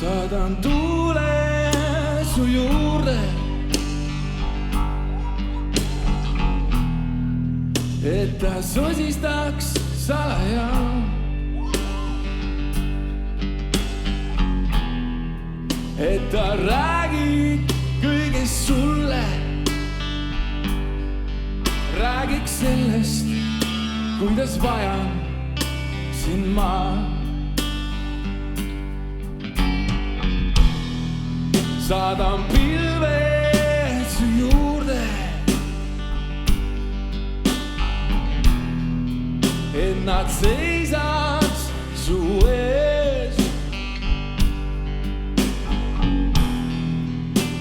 Saadan tuule su juurde, et ta sosistaks salaja. Et ta räägib kõigest sulle, räägiks sellest, kuidas vajan sind ma. Saadan pilved su juurde, et nad seisaks su ees,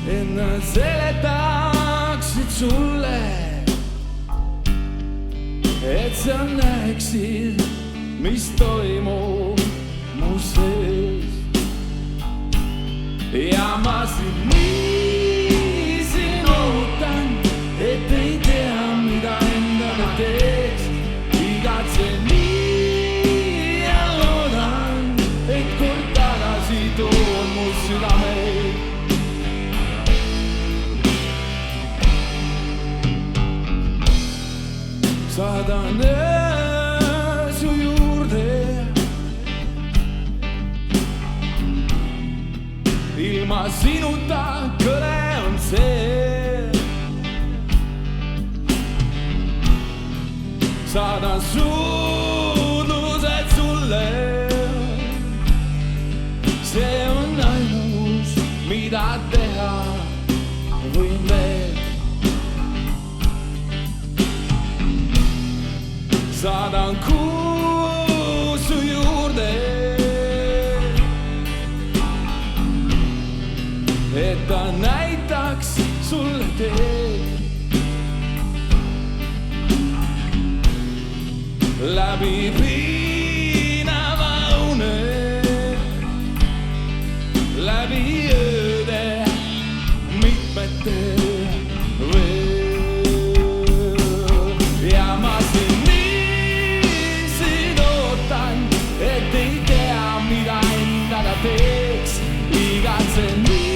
et nad seletaksid sulle, et sa näeksid, mis toimub mu sees. Ja ma sind nii siin ootan, et ei tea, mida endaga teeks. Igatsen nii ja loodan, et kord tagasi toon mu südameid. Saadan su juurde, ilma sinuta kõne on see. Saadan suudlused sulle, see on ainus, mida teha võin veel. Saadan kuu su juurde, et ta näitaks sulle teed. Läbi piinava une, läbi ööde mitmete veel. Ja ma sind nii siin ootan, et ei tea, mida endaga teeks. Igatsen nii